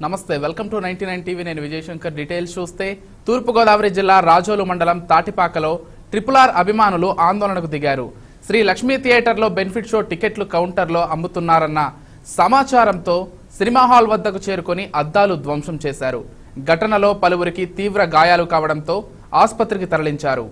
నమస్తే, welcome to 99 TV. నేను Vijayashankar. Details చూస్తే తూర్పుగోదావరి జిల్లా రాజోలు మండలం తాటిపాకలో RRR అభిమానులు ఆందోళనకు దిగారు. శ్రీ లక్ష్మీ థియేటర్లో బెనిఫిట్ షో టికెట్లు కౌంటర్లో అమ్ముతున్నారన్న సమాచారంతో సినిమా హాల్ వద్దకు చేరుకొని అద్దాలు ధ్వంసం చేశారు. ఘటనలో పలువురికి తీవ్ర గాయాలు కావడంతో ఆసుపత్రికి తరలించారు.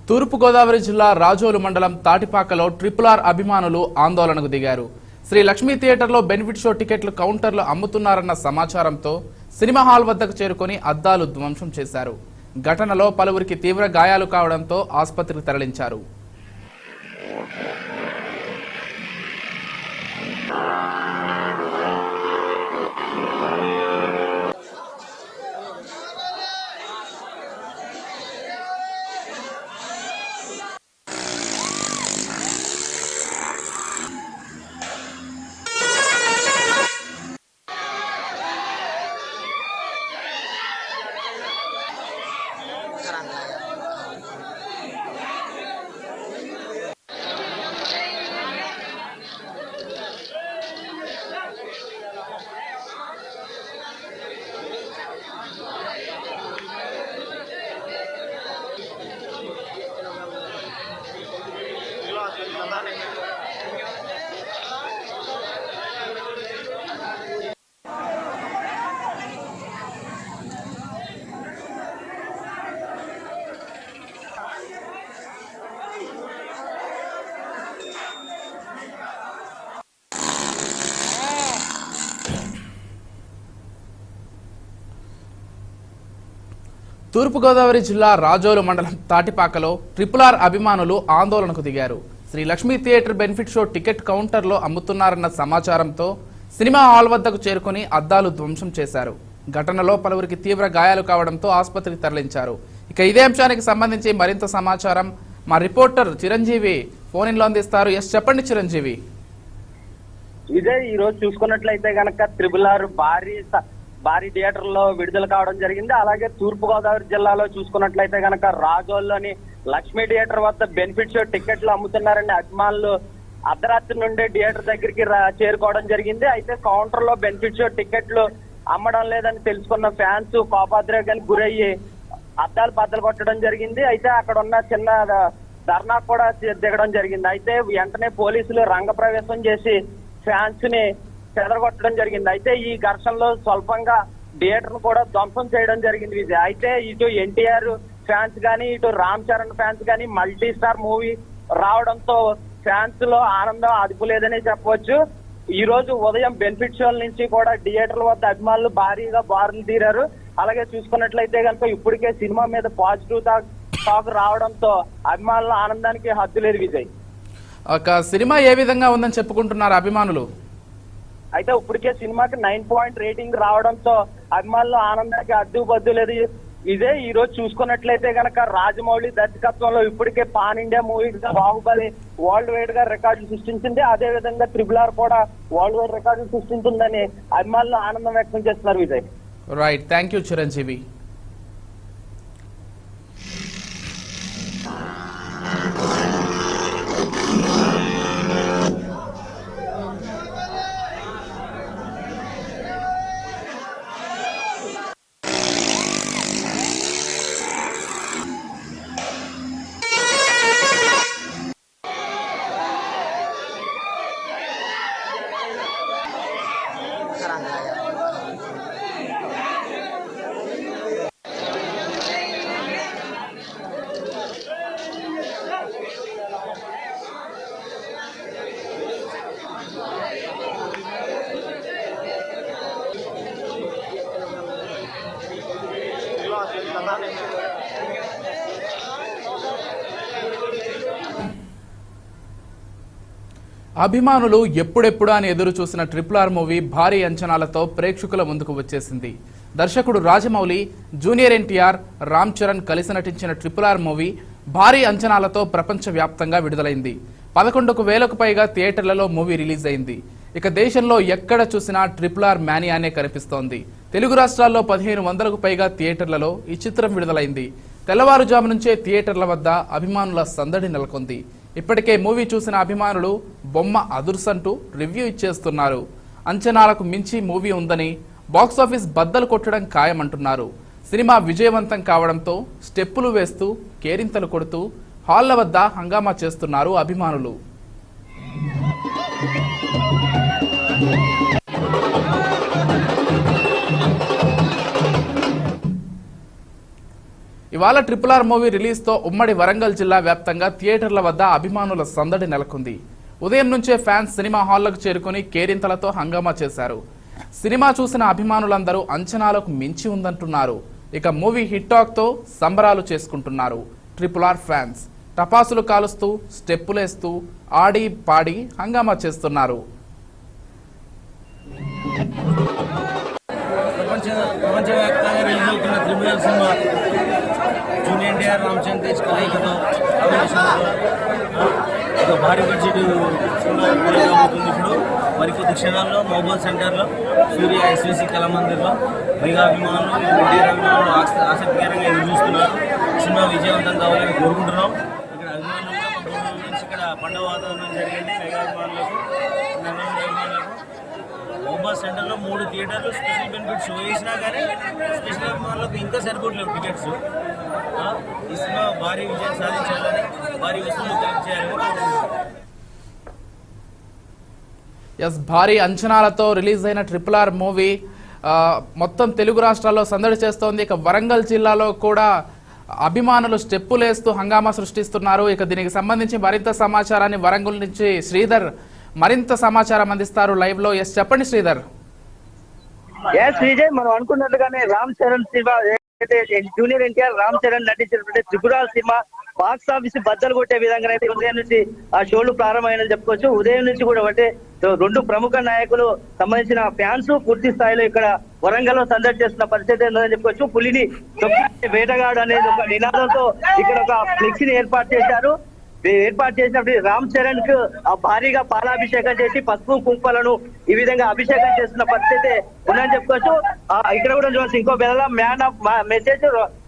తూర్పుగోదావరి జిల్లా రాజోలు మండలం తాటిపాకలో RRR అభిమానులు ఆందోళనకు దిగారు. శ్రీ లక్ష్మీ థియేటర్లో బెనిఫిట్ షో టికెట్లు కౌంటర్లో అమ్ముతున్నారన్న సమాచారంతో సినిమా హాల్ వద్దకు చేరుకొని అద్దాలు ధ్వంసం చేశారు. ఘటనలో పలువురికి తీవ్ర గాయాలు కావడంతో ఆసుపత్రికి తరలించారు. తూర్పుగోదావరి జిల్లా రాజోలు మండలం తాటిపాకలో RRR అభిమానులు ఆందోళనకు దిగారు. Shri Lakshmi theatre benefit show ticket కౌంటర్లో అమ్ముతున్నారన్న సమాచారంతో సినిమా హాల్ వద్దకు చేరుకుని అద్దాలు ధ్వంసం చేశారు. ఘటనలో పలువురికి తీవ్ర గాయాలు కావడంతో ఆసుపత్రికి తరలించారు. ఇక ఇదే అంశానికి సంబంధించి మరింత సమాచారం మా రిపోర్టర్ చిరంజీవి ఫోన్ ఇన్ లో అందిస్తారు. చెప్పండి చిరంజీవి. విజయ్, ఈ రోజు చూసుకున్నట్లయితే గనక RRR భారీ థియేటర్ లో విడుదల కావడం జరిగింది. అలాగే తూర్పు గోదావరి జిల్లాలో చూసుకున్నట్లయితే గనక రాజోల్లోని లక్ష్మీ థియేటర్ వద్ద బెనిఫిట్ షో టికెట్లు అమ్ముతున్నారని అభిమానులు అర్ధరాత్రి నుండి థియేటర్ దగ్గరికి చేరుకోవడం జరిగింది. అయితే కౌంటర్ లో బెనిఫిట్ షో టికెట్లు అమ్మడం లేదని తెలుసుకున్న ఫ్యాన్స్ కోపాద్రేగానికి గురయ్యి అద్దాలు బద్దలు కొట్టడం జరిగింది. అయితే అక్కడ ఉన్న చిన్న ధర్నా కూడా దిగడం జరిగింది. అయితే వెంటనే పోలీసులు రంగప్రవేశం చేసి ఫ్యాన్స్ ని చెదరగొట్టడం జరిగింది. అయితే ఈ ఘర్షణలో స్వల్పంగా థియేటర్ ను కూడా ధ్వంసం చేయడం జరిగింది విజయ్. అయితే ఇటు ఎన్టీఆర్ ఫ్యాన్స్ గానీ, ఇటు రామ్ చరణ్ ఫ్యాన్స్ గానీ మల్టీ స్టార్ మూవీ రావడంతో ఫ్యాన్స్ లో ఆనందం అదుపులేదనే చెప్పవచ్చు. ఈ రోజు ఉదయం బెనిఫిట్ షోల నుంచి కూడా థియేటర్ల వద్ద అభిమానులు భారీగా బారులు తీరారు. అలాగే చూసుకున్నట్లయితే కనుక ఇప్పటికే సినిమా మీద పాజిటివ్ టాక్ రావడంతో అభిమానుల ఆనందానికి హద్దు లేదు విజయ్. ఒక సినిమా ఏ విధంగా ఉందని చెప్పుకుంటున్నారు అభిమానులు? అయితే ఇప్పటికే సినిమాకి 9 రేటింగ్ రావడంతో అభిమానులు ఆనందానికి అడ్డు బద్దు లేదు. ఇదే ఈ రోజు చూసుకున్నట్లయితే గనక రాజమౌళి దర్శకత్వంలో ఇప్పటికే పాన్ ఇండియా మూవీగా బాహుబలి వరల్డ్ వైడ్ గా రికార్డులు సృష్టించింది. అదే విధంగా RRR కూడా వరల్డ్ వైడ్ రికార్డులు సృష్టించిందని అభిమానులు ఆనందం వ్యక్తం చేస్తున్నారు. Vijay. Right, thank you Chiranjeevi. అభిమానులు ఎప్పుడెప్పుడు అని ఎదురు చూసిన RRR మూవీ భారీ అంచనాలతో ప్రేక్షకుల ముందుకు వచ్చేసింది. దర్శకుడు రాజమౌళి, జూనియర్ ఎన్టీఆర్, రామ్ చరణ్ కలిసి నటించిన RRR మూవీ భారీ అంచనాలతో ప్రపంచవ్యాప్తంగా విడుదలైంది. 11,000కు పైగా థియేటర్లలో మూవీ రిలీజ్ అయింది. ఇక దేశంలో ఎక్కడ చూసినా RRR మ్యానియానే కనిపిస్తోంది. తెలుగు రాష్ట్రాల్లో 1500కు పైగా థియేటర్లలో ఈ చిత్రం విడుదలైంది. తెల్లవారుజాము నుంచే థియేటర్ల వద్ద అభిమానుల సందడి నెలకొంది. ఇప్పటికే మూవీ చూసిన అభిమానులు బొమ్మ అదుర్సంటూ రివ్యూ ఇచ్చేస్తున్నారు. అంచనాలకు మించి మూవీ ఉందని, బాక్సాఫీస్ బద్దలు కొట్టడం ఖాయమంటున్నారు. సినిమా విజయవంతం కావడంతో స్టెప్పులు వేస్తూ కేరింతలు కొడుతూ హాళ్ల వద్ద హంగామా చేస్తున్నారు అభిమానులు. ఇవాళ RRR మూవీ రిలీజ్తో ఉమ్మడి వరంగల్ జిల్లా వ్యాప్తంగా థియేటర్ల వద్ద అభిమానుల సందడి నెలకొంది. ఉదయం నుంచే ఫ్యాన్స్ సినిమా హాళ్లకు చేరుకుని కేరింతలతో హంగామా చేశారు. సినిమా చూసిన అభిమానులందరూ అంచనాలకు మించి ఉందంటున్నారు. ఇక మూవీ హిట్ టాక్ తో సంబరాలు చేసుకుంటున్నారు. RRR ఫ్యాన్స్ టపాసులు కాలుస్తూ స్టెప్పులేస్తూ ఆడి పాడి హంగామా చేస్తున్నారు. ప్రపంచవ్యాప్తంగా రిలీజ్ అవుతున్న RRR cinema junior NTR, Ram Charan Tej కలయికతో ఒక భారీ బడ్జెట్ సినిమా అవుతుంది. ఇప్పుడు మరికొద్ది క్షణాల్లో మహబూబ్ సెంటర్లో సూర్య SVC కళామందిర్లో మెగా అభిమానులు, ఎన్టీఆర్ అభిమానులు ఆసక్తికరంగా ఎదురు చూస్తున్నారు. సినిమా విజయవంతం కావాలని కోరుకుంటున్నాం. ఇక్కడ అభిమానులు నుంచి ఇక్కడ పండుగ వాతావరణం జరిగింది. మెగా అభిమానులకు, మహబూబ్ సెంటర్లో 3 థియేటర్లు స్పెషల్ బెనిఫిట్స్ వేసినా కానీ స్పెషల్ అభిమానులకు ఇంకా సరిపోవట్లేదు టికెట్స్. ఈ సినిమా భారీ విజయం సాధించాలని, భారీ వసూళ్లు కలెక్ట్ చేయాలని. భారీ అంచనాలతో రిలీజ్ అయిన RRR మూవీ మొత్తం తెలుగు రాష్ట్రాల్లో సందడి చేస్తోంది. ఇక వరంగల్ జిల్లాలో కూడా అభిమానులు స్టెప్పులేస్తూ హంగామా సృష్టిస్తున్నారు. ఇక దీనికి సంబంధించి మరింత సమాచారాన్ని వరంగల్ నుంచి శ్రీధర్ మరింత సమాచారం అందిస్తారు లైవ్ లో. చెప్పండి శ్రీధర్. విజయ్, మనం అనుకున్నట్టుగానే రామ్ చరణ్ సినిమా జూనియర్ ఎన్టీఆర్, రామ్ చరణ్ నటించినటువంటి RRR సినిమా బాక్స్ ఆఫీస్ బద్దలు కొట్టే విధంగా అయితే ఉదయం నుంచి ఆ షోలు ప్రారంభమైనని చెప్పుకోవచ్చు. ఉదయం నుంచి కూడా అంటే 2 ప్రముఖ నాయకులు సంబంధించిన ఫ్యాన్స్ పూర్తి స్థాయిలో ఇక్కడ వరంగల్ లో సందడి చేస్తున్న పరిస్థితి ఉందని చెప్పుకోవచ్చు. పులిని వేటగాడు అనేది ఒక నినాదంతో ఇక్కడ ఒక ఫ్లెక్సీని ఏర్పాటు చేసినప్పుడు రామ్ చరణ్ కు భారీగా పాలాభిషేకం చేసి పసుపు కుంకుమలను ఈ విధంగా అభిషేకం చేస్తున్న పరిస్థితి ఉందని చెప్పుకోవచ్చు. ఇక్కడ కూడా చూడాల్సి ఇంకో బెల్ల man of masses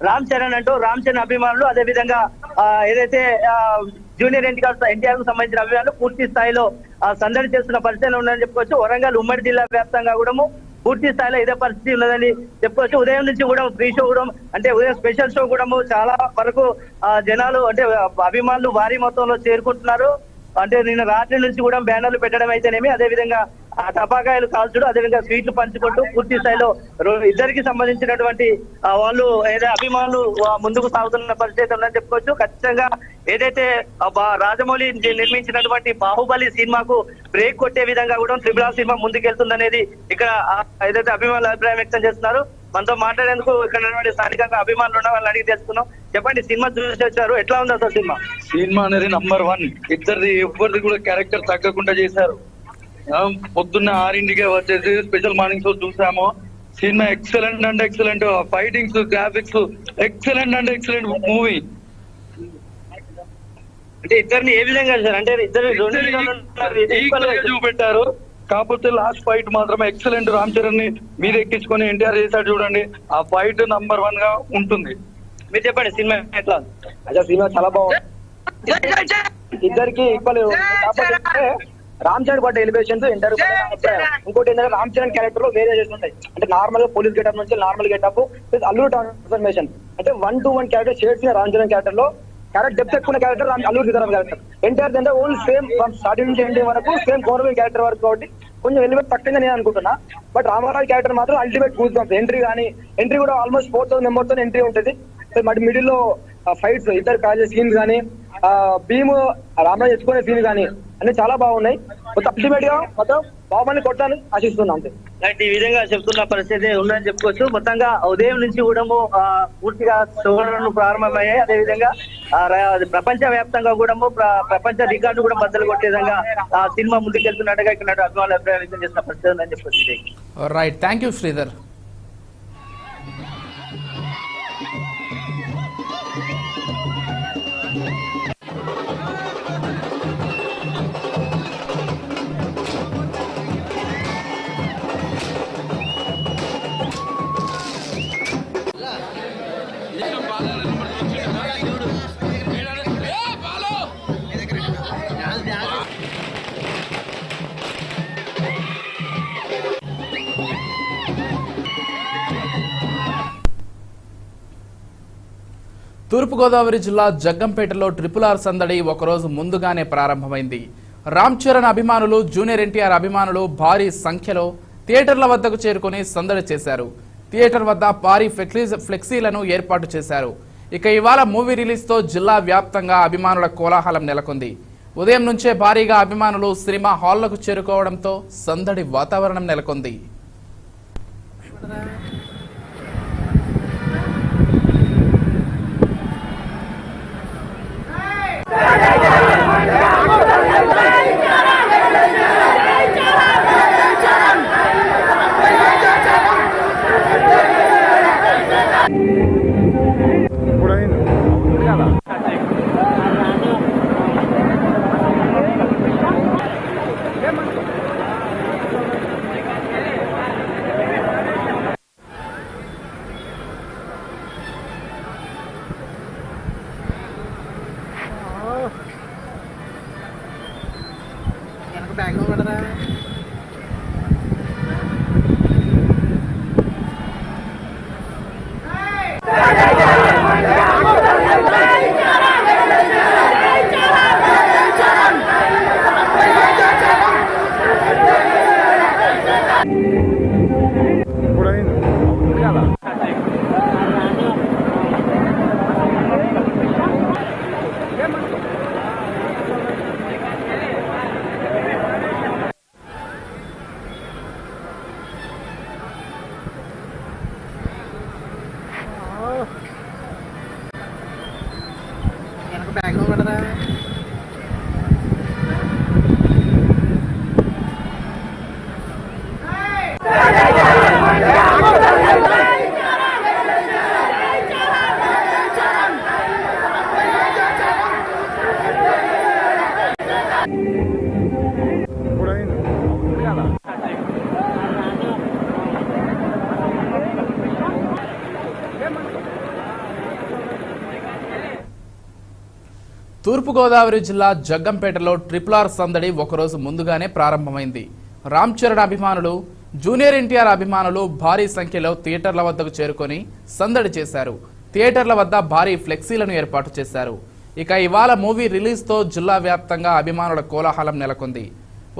Ram Charan అంటూ రామ్ చరణ్ అభిమానులు, అదే విధంగా ఏదైతే జూనియర్ ఎన్టీఆర్ కు సంబంధించిన అభిమానులు పూర్తి స్థాయిలో సందడి చేస్తున్న పరిస్థితి ఉందని చెప్పుకోవచ్చు. వరంగల్ ఉమ్మడి జిల్లా వ్యాప్తంగా కూడా పూర్తి స్థాయిలో ఇదే పరిస్థితి ఉన్నదని చెప్పుకోవచ్చు. ఉదయం నుంచి కూడా ఫ్రీ షో కూడా అంటే ఉదయం స్పెషల్ షో కూడా చాలా వరకు జనాలు అంటే అభిమానులు భారీ మొత్తంలో చేరుకుంటున్నారు. అంటే నిన్న రాత్రి నుంచి కూడా బ్యానర్లు పెట్టడం అయితేనేమి, అదే విధంగా టపాకాయలు కాల్చుడు, అదేవిధంగా స్వీట్లు పంచుకుంటూ పూర్తి స్థాయిలో ఇద్దరికి సంబంధించినటువంటి వాళ్ళు ఏదైతే అభిమానులు ముందుకు సాగుతున్న పరిస్థితి ఉందని చెప్పుకోవచ్చు. ఖచ్చితంగా ఏదైతే రాజమౌళి నిర్మించినటువంటి బాహుబలి సినిమాకు బ్రేక్ కొట్టే విధంగా కూడా RRR సినిమా ముందుకెళ్తుందనేది ఇక్కడ ఏదైతే అభిమానులు అభిప్రాయం వ్యక్తం చేస్తున్నారు. మనతో మాట్లాడేందుకు ఇక్కడ ఉన్నటువంటి స్థానికంగా అభిమానులు ఉన్న వాళ్ళని అడిగి తెలుసుకున్నాం. చెప్పండి, సినిమా చూసి వచ్చారు, ఎట్లా ఉంది అసలు సినిమా? సినిమా అనేది #1. ఇద్దరిది ఎవరిది కూడా క్యారెక్టర్ తగ్గకుండా చేశారు. పొద్దున్న 6ంటికే వచ్చేసి స్పెషల్ మార్నింగ్ షో చూసాము. సినిమా ఎక్సలెంట్ అంటే ఎక్సలెంట్, ఫైటింగ్స్, గ్రాఫిక్స్ ఎక్సలెంట్ అంటే ఎక్సలెంట్ మూవీ. అంటే ఇద్దరిని ఏ విధంగా చేశారు? అంటే ఇద్దరు చూపెట్టారు, కాకపోతే లాస్ట్ ఫైట్ మాత్రం ఎక్సలెంట్. రామ్ చరణ్ ని మీద ఎక్కించుకొని ఎన్టీఆర్ చేశాడు చూడండి, ఆ ఫైట్ #1 గా ఉంటుంది. మీరు చెప్పండి, సినిమా ఎట్లా? అసలు సినిమా చాలా బాగుంది, ఇద్దరికి ఈక్వల్. కాకపోతే రామ్ చరణ్ పడ్డ ఎలివేషన్స్ ఇంటర్. ఇంకోటి ఏంటంటే రామ్ చరణ్ క్యారెక్టర్ లో వేరియేషన్స్ ఉంటాయి. అంటే నార్మల్ గా పోలీస్ గెటప్ నుంచి normal getup plus Alluri transformation. అంటే 1-to-1 character shades Ram Charan character లో క్యారెక్టర్ డెప్త్ ఎక్కువ క్యారెక్టర్ అల్లూరి సీతారాం క్యారెక్టర్. ఎన్టీఆర్ అంటే ఓన్లీ సేమ్ ఫ్రమ్ స్టార్టింగ్ నుంచి ఎండింగ్ వరకు సేమ్ గౌరవ క్యారెక్టర్ వరకు, కాబట్టి కొంచెం ఎలివేట్ తక్కువగా నేను అనుకుంటున్నా. బట్ రామారావు క్యారెక్టర్ మాత్రం అల్టిమేట్ గూస్ బంప్స్. ఎంట్రీ కూడా ఆల్మోస్ట్ 4000 మెంబర్స్ తో ఎంట్రీ ఉంటుంది. మరి మిడిల్ లో ఫైట్స్, ఇద్దరు కాజే సీన్స్ కానీ, భీము రామరాజు ఎత్తుకునే సీన్ కానీ అన్ని చాలా బాగున్నాయి. మొత్తం అల్టిమేట్ గా మొత్తం బాహుబలిని కొట్టాలని ఆశిస్తున్నాం. అంతే. ఈ విధంగా చెప్తున్న పరిస్థితి ఉందని చెప్పుకోవచ్చు. మొత్తంగా ఉదయం నుంచి కూడా పూర్తిగా షోలను ప్రారంభమయ్యాయి. అదేవిధంగా ప్రపంచ వ్యాప్తంగా కూడా ప్రపంచ రికార్డు కూడా బద్దలు కొట్టే విధంగా సినిమా ముందుకెళ్తున్నట్టుగా ఇక్కడ అభిమానులు అభిప్రాయం వ్యక్తం చేసిన పరిస్థితి ఉందని చెప్పొచ్చు. Right, thank you Sridhar. Turpugodavari జిల్లా జగ్గంపేటలో RRR సందడి ఒకరోజు ముందుగానే ప్రారంభమైంది. రామ్ చరణ్ అభిమానులు, జూనియర్ ఎన్టీఆర్ అభిమానులు భారీ సంఖ్యలో థియేటర్ల వద్దకు చేరుకుని సందడి చేశారు. థియేటర్ వద్ద భారీ ఫ్లెక్సీలను ఏర్పాటు చేశారు. ఇక ఇవాళ మూవీ రిలీజ్తో జిల్లా వ్యాప్తంగా అభిమానుల కోలాహలం నెలకొంది. ఉదయం నుంచే భారీగా అభిమానులు సినిమా హాళ్లకు చేరుకోవడంతో సందడి వాతావరణం నెలకొంది. తూర్పుగోదావరి జిల్లా జగ్గంపేటలో RRR సందడి ఒకరోజు ముందుగానే ప్రారంభమైంది. రామ్ చరణ్ అభిమానులు, జూనియర్ ఎన్టీఆర్ అభిమానులు భారీ సంఖ్యలో థియేటర్ల వద్దకు చేరుకొని సందడి చేశారు. థియేటర్ల వద్ద భారీ ఫ్లెక్సీలను ఏర్పాటు చేశారు. ఇక ఇవాళ మూవీ రిలీజ్తో జిల్లా వ్యాప్తంగా అభిమానుల కోలాహలం నెలకొంది.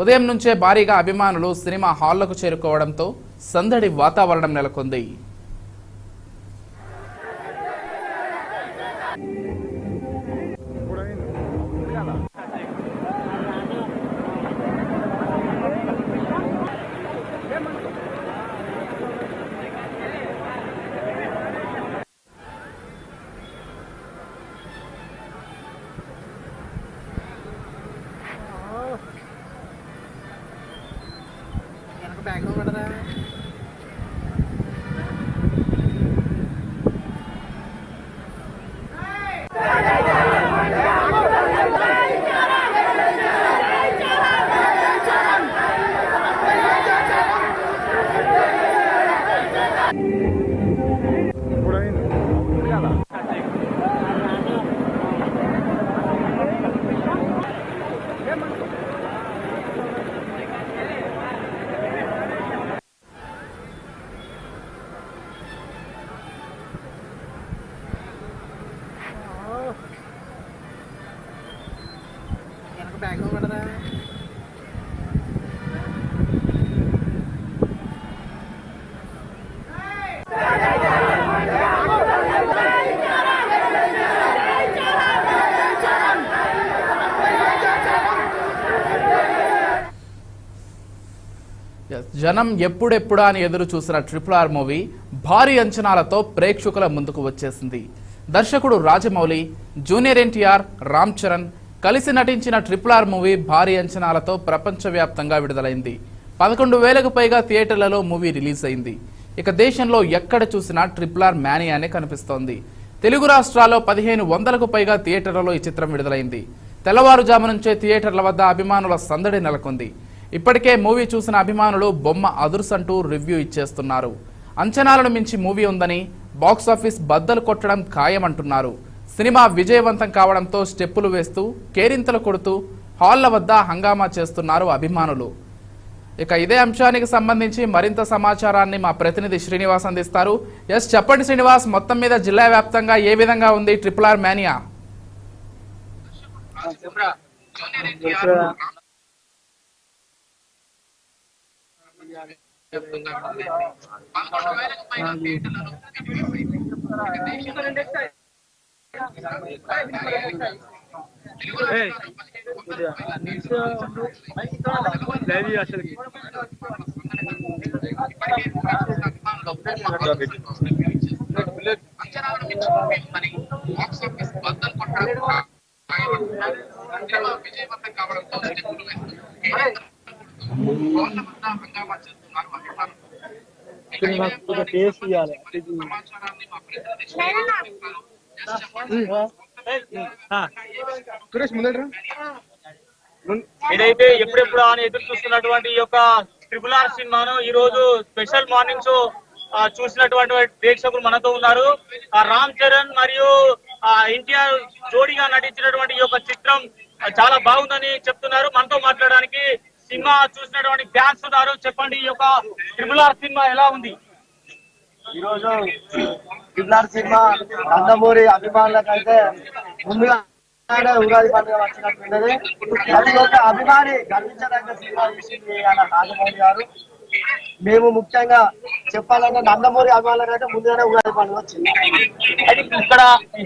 ఉదయం నుంచే భారీగా అభిమానులు సినిమా హాళ్లకు చేరుకోవడంతో సందడి వాతావరణం నెలకొంది. జనం ఎప్పుడెప్పుడా అని ఎదురు చూసిన RRR మూవీ భారీ అంచనాలతో ప్రేక్షకుల ముందుకు వచ్చేసింది. దర్శకుడు రాజమౌళి, జూనియర్ ఎన్టీఆర్, రామ్ చరణ్ కలిసి నటించిన RRR మూవీ భారీ అంచనాలతో ప్రపంచవ్యాప్తంగా విడుదలైంది. 11,000కు పైగా థియేటర్లలో మూవీ రిలీజ్ అయింది. ఇక దేశంలో ఎక్కడ చూసినా RRR మ్యానియానే కనిపిస్తోంది. తెలుగు రాష్ట్రాల్లో 1,500కు పైగా థియేటర్లలో ఈ చిత్రం విడుదలైంది. తెల్లవారుజాము నుంచే థియేటర్ల వద్ద అభిమానుల సందడి నెలకొంది. ఇప్పటికే మూవీ చూసిన అభిమానులు బొమ్మ అదుర్సంటూ రివ్యూ ఇచ్చేస్తున్నారు. అంచనాలను మించి మూవీ ఉందని, బాక్సాఫీస్ బద్దలు కొట్టడం ఖాయమంటున్నారు. సినిమా విజయవంతం కావడంతో స్టెప్పులు వేస్తూ, కేరింతలు కొడుతూ హాళ్ల వద్ద హంగామా చేస్తున్నారు అభిమానులు. ఇక ఇదే అంశానికి సంబంధించి మరింత సమాచారాన్ని మా ప్రతినిధి శ్రీనివాస్ అందిస్తారు. చెప్పండి శ్రీనివాస్, మొత్తం మీద జిల్లా వ్యాప్తంగా ఏ విధంగా ఉంది RRR మ్యానియా? ఇదైతే ఎప్పుడెప్పుడు అని ఎదురు చూస్తున్నటువంటి ఈ యొక్క RRR సినిమాను ఈ రోజు స్పెషల్ మార్నింగ్ షో చూసినటువంటి ప్రేక్షకులు మనతో ఉన్నారు. రామ్ చరణ్ మరియు ఎన్టీఆర్ జోడీగా నటించినటువంటి ఈ యొక్క చిత్రం చాలా బాగుందని చెప్తున్నారు. మనతో మాట్లాడడానికి సినిమా చూసినటువంటి ఫ్యాన్స్ ఉన్నారు. చెప్పండి, ఈ యొక్క RRR సినిమా ఎలా ఉంది? ఈరోజు RRR సినిమా నందమూరి అభిమానులకైతే ముందుగా ఉగాది పండుగ వచ్చినట్టుండేది. ప్రతి ఒక్క అభిమాని గర్వించదగ్గ సినిమా తీసింది అన్న రాజమౌళి గారు. మేము ముఖ్యంగా చెప్పాలంటే నందమూరి అభిమానులకైతే ముందుగానే ఉగాది పండుగ వచ్చింది. అయితే ఇక్కడ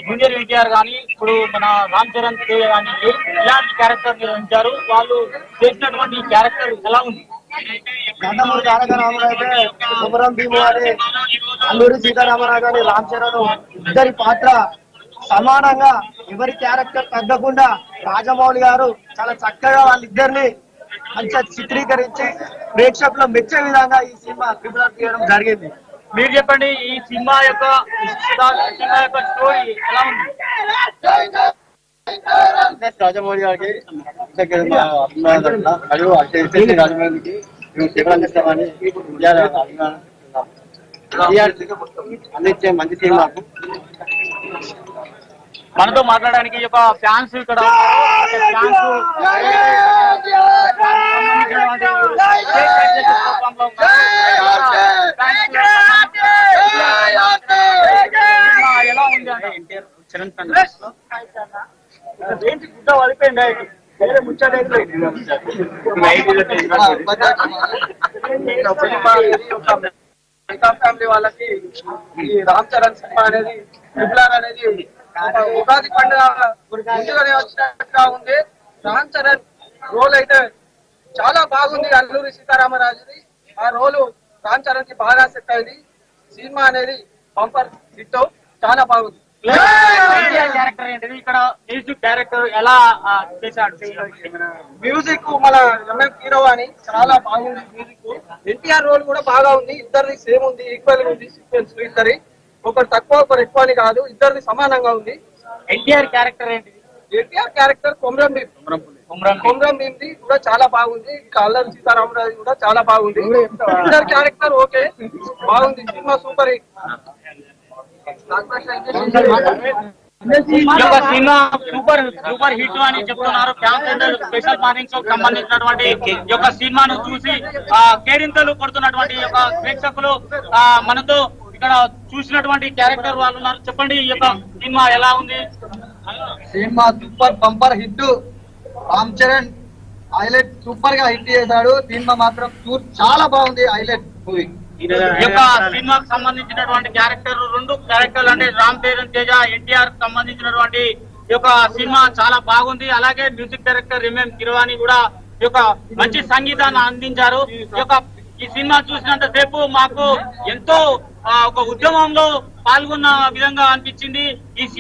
జూనియర్ ఎన్టీఆర్ కానీ, ఇప్పుడు మన రామ్ చరణ్ కానీ ఇలాంటి క్యారెక్టర్ నిర్వహించారు. వాళ్ళు చేసినటువంటి క్యారెక్టర్ ఎలా ఉంది? నందమూరి తారక రామారావు అయితే కొమరం భీము అని, అల్లూరి సీతారామరాజు అని, రామ్ చరణ్ ఇద్దరి పాత్ర సమానంగా ఎవరి క్యారెక్టర్ తగ్గకుండా రాజమౌళి గారు చాలా చక్కగా వాళ్ళిద్దరిని మంచిగా చిత్రీకరించి ప్రేక్షకులు మెచ్చే విధంగా ఈ సినిమా RRR తీయడం జరిగింది. మీరు చెప్పండి, ఈ సినిమా యొక్క స్టోరీ ఎలా ఉంది? రాజమౌళి గారికి రాజమౌళికి అందిస్తామని అందించే మంచి సినిమాకు మనతో మాట్లాడడానికి ఈ యొక్క ఫ్యాన్స్ ఇక్కడ ఎలా ఉంది ఏంటి గుడ్డ వదిలిపోయింది వేరే ముచ్చట ఫ్యామిలీ వాళ్ళకి ఈ రామ్ చరణ్ సినిమా అనేది RRR అనేది ఉగాది పండుగ ముందుగానే వచ్చినట్టుగా ఉంది. రామ్ చరణ్ రోల్ అయితే చాలా బాగుంది. అల్లూరి సీతారామరాజుది ఆ రోలు రామ్ చరణ్ కి బాగా సెట్ అయింది. సినిమా అనేది బంపర్ హిట్, చాలా బాగుంది. క్యారెక్టర్ ఏంటిది? ఇక్కడ మ్యూజిక్ డైరెక్టర్ ఎలా చేశాడు? మ్యూజిక్ మన ఎంఎం కీరవాణి చాలా బాగుంది మ్యూజిక్. ఎన్టీఆర్ రోల్ కూడా బాగా ఉంది. ఇద్దరిది సేమ్ ఉంది, ఈక్వల్ ఉంది. సీక్వెన్స్ ఇద్దరి ఒకరు తక్కువ ఒకరు ఎక్కువ అని కాదు, ఇద్దరిది సమానంగా ఉంది. ఎన్టీఆర్ క్యారెక్టర్ ఏంటి? ఎన్టీఆర్ క్యారెక్టర్ కొమరం భీమ్ది కూడా చాలా బాగుంది. అల్లరి సీతారామరాజు కూడా చాలా బాగుంది. ఇద్దరు క్యారెక్టర్ ఓకే బాగుంది. Cinema super hit. Cinema super hit అని చెప్తున్నారు. స్పెషల్ మార్నింగ్ షో సంబంధించినటువంటి ఈ యొక్క సినిమాను చూసి కేరింతలు కొడుతున్నటువంటి యొక్క ప్రేక్షకులు మనతో ఇక్కడ చూసినటువంటి క్యారెక్టర్ వాళ్ళు ఉన్నారు. చెప్పండి, ఈ యొక్క సినిమా ఎలా ఉంది? Cinema super bumper hit. Ram Charan highlight super గా హిట్ చేశాడు. సినిమా మాత్రం చాలా బాగుంది. Highlight movie. ఈ యొక్క సినిమాకు సంబంధించినటువంటి క్యారెక్టర్, రెండు క్యారెక్టర్లు అంటే రామ్ చరణ్ తేజ, ఎన్టీఆర్ సంబంధించినటువంటి ఈ యొక్క సినిమా చాలా బాగుంది. అలాగే మ్యూజిక్ డైరెక్టర్ ఎంఎం కీరవాణి కూడా ఈ యొక్క మంచి సంగీతాన్ని అందించారు. ఈ సినిమా చూసినంత సేపు మాకు ఎంతో ఒక ఉద్యమంలో పాల్గొన్న విధంగా అనిపించింది.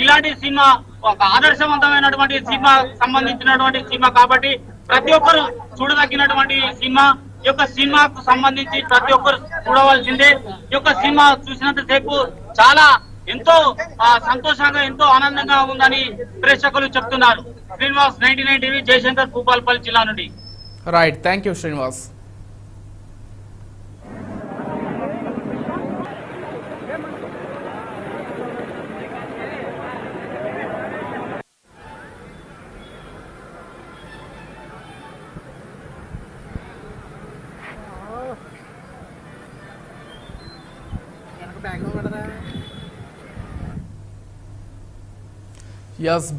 ఇలాంటి సినిమా ఒక ఆదర్శవంతమైనటువంటి సినిమా సంబంధించినటువంటి సినిమా కాబట్టి ప్రతి ఒక్కరు చూడదగినటువంటి సినిమా. ఈ యొక్క సినిమాకు సంబంధించి ప్రతి ఒక్కరు చూడవలసిందే. ఈ యొక్క సినిమా చూసినంత సేపు చాలా ఎంతో సంతోషంగా ఎంతో ఆనందంగా ఉందని ప్రేక్షకులు చెప్తున్నారు. శ్రీనివాస్, 99 టీవీ, జయశంకర్, భూపాలపల్లి జిల్లా నుండి. Right, thank you Srinivas.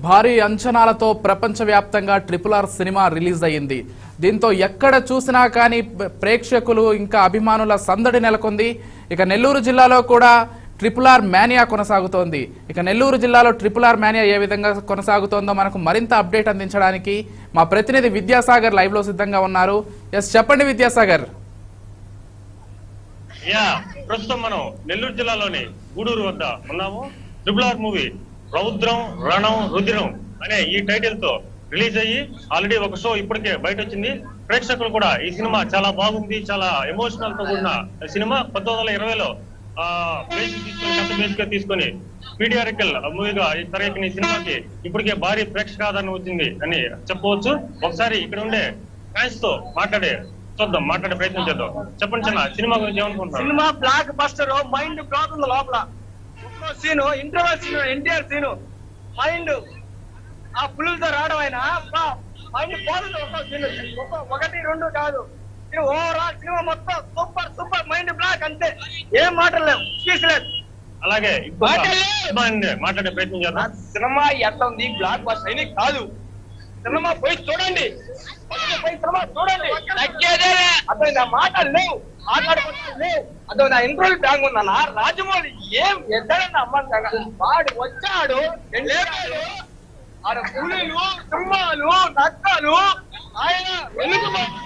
భారీ అంచనాలతో ప్రపంచవ్యాప్తంగా RRR సినిమా రిలీజ్ అయ్యింది. దీంతో ఎక్కడ చూసినా కానీ ప్రేక్షకులు ఇంకా అభిమానుల సందడి నెలకొంది. ఇక నెల్లూరు జిల్లాలో కూడా RRR మేనియా కొనసాగుతోంది. ఇక నెల్లూరు జిల్లాలో RRR మేనియా ఏ విధంగా కొనసాగుతోందో మనకు మరింత అప్డేట్ అందించడానికి మా ప్రతినిధి విద్యాసాగర్ లైవ్ లో సిద్ధంగా ఉన్నారు. చెప్పండి విద్యాసాగర్. ప్రస్తుతం మనం నెల్లూరు జిల్లాలోని గూడూరు వద్ద ఉన్నాము. RRR మూవీ రౌద్రం రణం రుద్రం అనే ఈ టైటిల్ తో రిలీజ్ అయ్యి ఆల్రెడీ ఒక షో ఇప్పటికే బయట వచ్చింది. ప్రేక్షకులు కూడా ఈ సినిమా చాలా బాగుంది, చాలా ఎమోషనల్ తో కూడిన సినిమా. 1920లో బేసిక్ గా తీసుకొని పీడియారికల్ మూవీగా తెరకెక్కిన సినిమాకి ఇప్పటికే భారీ ప్రేక్షకాదరణ వచ్చింది అని చెప్పవచ్చు. ఒకసారి ఇక్కడ ఉండే ఫ్యాన్స్ తో మాట్లాడే ప్రయత్నం చేద్దాం. చెప్పండి చిన్న, సినిమా గురించి ఏమనుకుంటున్నారు? Cinema blockbuster, mind block ఉంది లోపల. Scene interval scene, NTR scene, mind ఆ పులులతో రావడం అయినా మైండ్ పోతుంది. ఒకటి రెండు కాదు, ఓవరాల్ సినిమా మొత్తం సూపర్ సూపర్, మైండ్ బ్లాక్ అంతే, ఏం మాటలు లేవు, తీసలేదు. అలాగే మాట్లాడే ప్రయత్నం చేద్దాం. సినిమా ఎట్లా ఉంది? బ్లాక్ బస్టర్ అయినా కాదు. సినిమా పోయి చూడండి, సినిమా చూడండి. అతను నా మాటలు లేవు, మాట్లాడుకుంటున్నావు. అదో నా ఇంటర్వ్యూ బ్యాంక్ ఉందన్న రాజమౌళి ఏం ఎద్దడన్న అమ్మంటాగా వాడు వచ్చాడు. ఆడ పులులు, సింహాలు, నక్కలు, ఆయన వెలుగుబాటు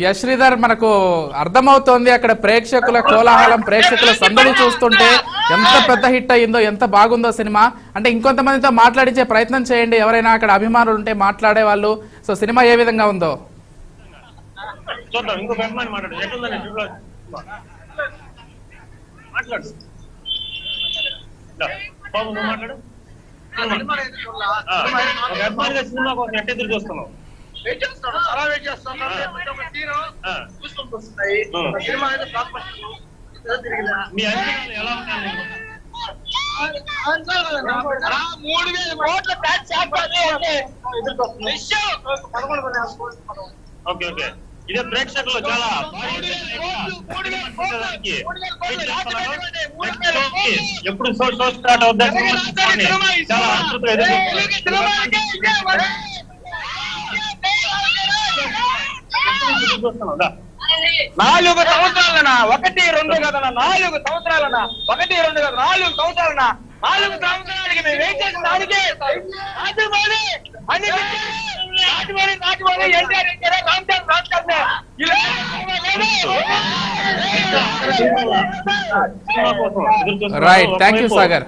యశ్రీధర్, మనకు అర్థమవుతోంది అక్కడ ప్రేక్షకుల కోలాహలం, ప్రేక్షకుల సందడి చూస్తుంటే ఎంత పెద్ద హిట్ అయ్యిందో, ఎంత బాగుందో సినిమా. అంటే ఇంకొంతమందితో మాట్లాడించే ప్రయత్నం చేయండి, ఎవరైనా అక్కడ అభిమానులు ఉంటే మాట్లాడే వాళ్ళు. సో సినిమా ఏ విధంగా ఉందో చూద్దాం. ఇంకొక అభిమాని మాట్లాడు. మాట్లాడు. ఒక అభిమానిగా సినిమా కోసం ఎట్ట ఎదురు చూస్తున్నావు? చాలా వెయిట్ చేస్తాను. మీ అంచనాలు ఎలా ఉన్నాయి? 3000 కోట్ల ట్యాక్స్ ఓకే ఓకే, ఇదే ప్రేక్షకులు చాలా ఎప్పుడు షో స్టార్ట్ అవుద్దని చాలా ఆతృతగా ఎదురు 4 సంవత్సరాలనా? 1, 2 కదనా? 4 సంవత్సరాలనా? 1, 2 కదా, 4 సంవత్సరాలనా? 4 సంవత్సరాలకి మేము వెయిట్ చేసిన దానికి నాటుమని అన్ని నాటుమని NTR Ram Charan right, thank you Sagar.